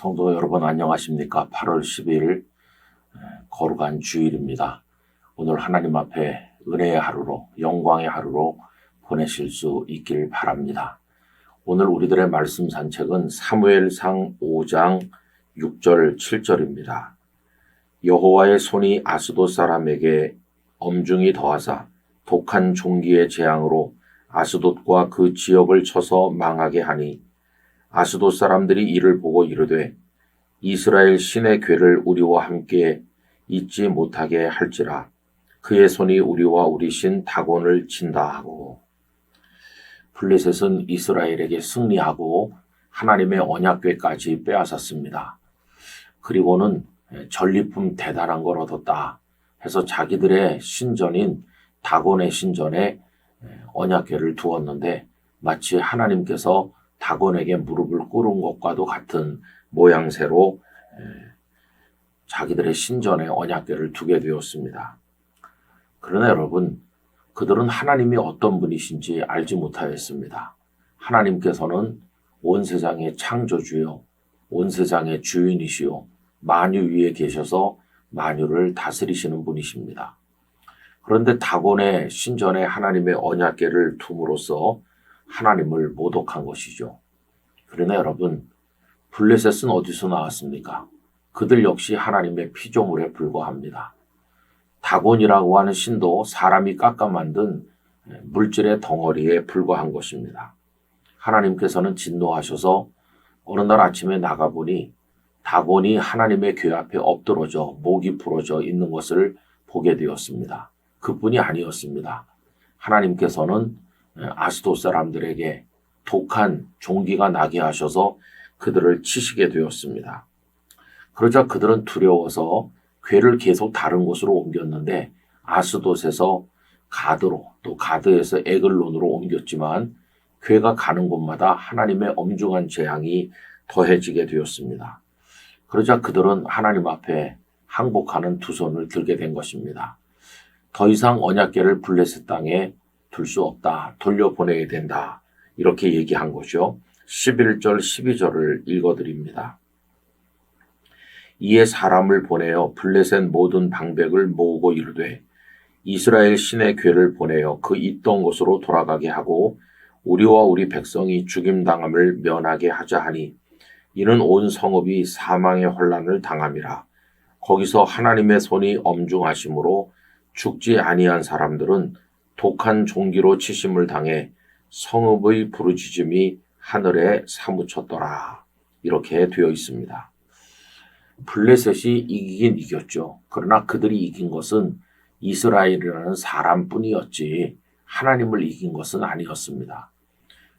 성도 여러분 안녕하십니까? 8월 10일 거룩한 주일입니다. 오늘 하나님 앞에 은혜의 하루로 영광의 하루로 보내실 수 있길 바랍니다. 오늘 우리들의 말씀 산책은 사무엘상 5장 6절 7절입니다. 여호와의 손이 아스돗 사람에게 엄중히 더하사 독한 종기의 재앙으로 아스돗과 그 지역을 쳐서 망하게 하니 아스돗 사람들이 이를 보고 이르되 이스라엘 신의 괴를 우리와 함께 잊지 못하게 할지라 그의 손이 우리와 우리 신 다곤을 친다 하고. 블레셋은 이스라엘에게 승리하고 하나님의 언약궤까지 빼앗았습니다. 그리고는 전리품 대단한 걸 얻었다 해서 자기들의 신전인 다곤의 신전에 언약궤를 두었는데 마치 하나님께서 다곤에게 무릎을 꿇은 것과도 같은 모양새로 자기들의 신전에 언약궤를 두게 되었습니다. 그러나 여러분, 그들은 하나님이 어떤 분이신지 알지 못하였습니다. 하나님께서는 온 세상의 창조주요, 온 세상의 주인이시요, 만유 위에 계셔서 만유를 다스리시는 분이십니다. 그런데 다곤의 신전에 하나님의 언약궤를 둠으로써 하나님을 모독한 것이죠. 그러나 여러분, 블레셋은 어디서 나왔습니까? 그들 역시 하나님의 피조물에 불과합니다. 다곤이라고 하는 신도 사람이 깎아 만든 물질의 덩어리에 불과한 것입니다. 하나님께서는 진노하셔서 어느 날 아침에 나가보니 다곤이 하나님의 궤 앞에 엎드러져 목이 부러져 있는 것을 보게 되었습니다. 그뿐이 아니었습니다. 하나님께서는 아스돗 사람들에게 독한 종기가 나게 하셔서 그들을 치시게 되었습니다. 그러자 그들은 두려워서 궤를 계속 다른 곳으로 옮겼는데 아스돗에서 가드로 또 가드에서 에글론으로 옮겼지만 궤가 가는 곳마다 하나님의 엄중한 재앙이 더해지게 되었습니다. 그러자 그들은 하나님 앞에 항복하는 두 손을 들게 된 것입니다. 더 이상 언약궤를 블레셋 땅에 둘 수 없다. 돌려보내야 된다. 이렇게 얘기한 거죠. 11절 12절을 읽어드립니다. 이에 사람을 보내어 블레셋 모든 방백을 모으고 이르되 이스라엘 신의 궤를 보내어 그 있던 곳으로 돌아가게 하고 우리와 우리 백성이 죽임당함을 면하게 하자 하니 이는 온 성읍이 사망의 혼란을 당함이라. 거기서 하나님의 손이 엄중하심으로 죽지 아니한 사람들은 독한 종기로 치심을 당해 성읍의 부르짖음이 하늘에 사무쳤더라. 이렇게 되어 있습니다. 블레셋이 이기긴 이겼죠. 그러나 그들이 이긴 것은 이스라엘이라는 사람뿐이었지 하나님을 이긴 것은 아니었습니다.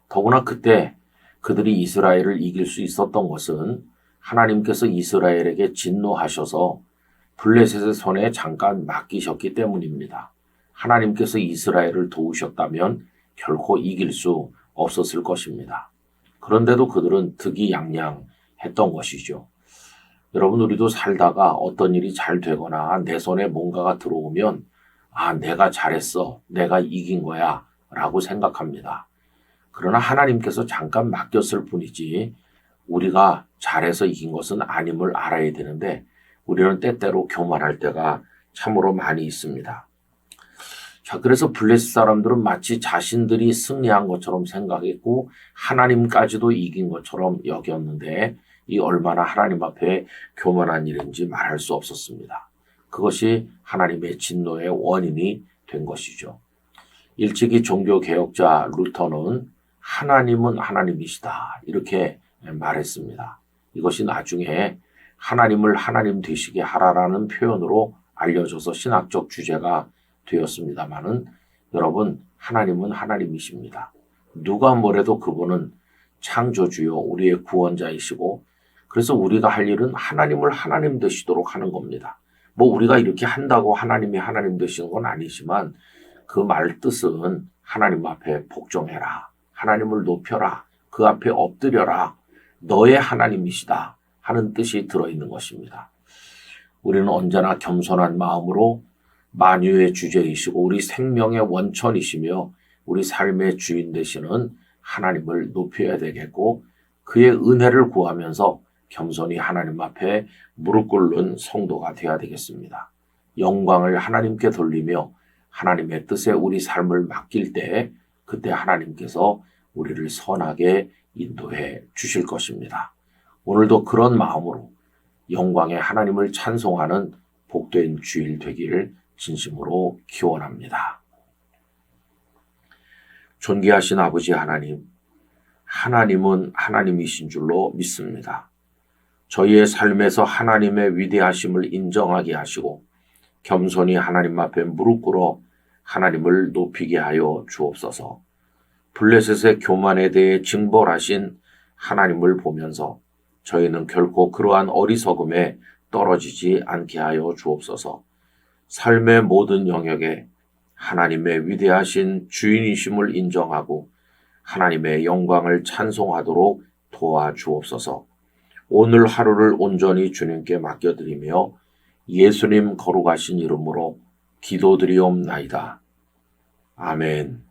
더구나 그때 그들이 이스라엘을 이길 수 있었던 것은 하나님께서 이스라엘에게 진노하셔서 블레셋의 손에 잠깐 맡기셨기 때문입니다. 하나님께서 이스라엘을 도우셨다면 결코 이길 수 없었을 것입니다. 그런데도 그들은 득이양양했던 것이죠. 여러분, 우리도 살다가 어떤 일이 잘 되거나 내 손에 뭔가가 들어오면 내가 잘했어, 내가 이긴 거야 라고 생각합니다. 그러나 하나님께서 잠깐 맡겼을 뿐이지 우리가 잘해서 이긴 것은 아님을 알아야 되는데 우리는 때때로 교만할 때가 참으로 많이 있습니다. 자, 그래서 블레셋 사람들은 마치 자신들이 승리한 것처럼 생각했고 하나님까지도 이긴 것처럼 여겼는데 이 얼마나 하나님 앞에 교만한 일인지 말할 수 없었습니다. 그것이 하나님의 진노의 원인이 된 것이죠. 일찍이 종교개혁자 루터는 하나님은 하나님이시다 이렇게 말했습니다. 이것이 나중에 하나님을 하나님 되시게 하라라는 표현으로 알려져서 신학적 주제가 되었습니다마는 여러분, 하나님은 하나님이십니다. 누가 뭐래도 그분은 창조주요 우리의 구원자이시고 그래서 우리가 할 일은 하나님을 하나님 되시도록 하는 겁니다. 뭐 우리가 이렇게 한다고 하나님이 하나님 되시는 건 아니지만 그 말 뜻은 하나님 앞에 복종해라. 하나님을 높여라. 그 앞에 엎드려라. 너의 하나님이시다 하는 뜻이 들어있는 것입니다. 우리는 언제나 겸손한 마음으로 만유의 주제이시고 우리 생명의 원천이시며 우리 삶의 주인 되시는 하나님을 높여야 되겠고 그의 은혜를 구하면서 겸손히 하나님 앞에 무릎 꿇는 성도가 되어야 되겠습니다. 영광을 하나님께 돌리며 하나님의 뜻에 우리 삶을 맡길 때 그때 하나님께서 우리를 선하게 인도해 주실 것입니다. 오늘도 그런 마음으로 영광의 하나님을 찬송하는 복된 주일 되기를 진심으로 기원합니다. 존귀하신 아버지 하나님, 하나님은 하나님이신 줄로 믿습니다. 저희의 삶에서 하나님의 위대하심을 인정하게 하시고 겸손히 하나님 앞에 무릎 꿇어 하나님을 높이게 하여 주옵소서. 블레셋의 교만에 대해 징벌하신 하나님을 보면서 저희는 결코 그러한 어리석음에 떨어지지 않게 하여 주옵소서. 삶의 모든 영역에 하나님의 위대하신 주인이심을 인정하고 하나님의 영광을 찬송하도록 도와주옵소서. 오늘 하루를 온전히 주님께 맡겨드리며 예수님 거룩하신 이름으로 기도드리옵나이다. 아멘.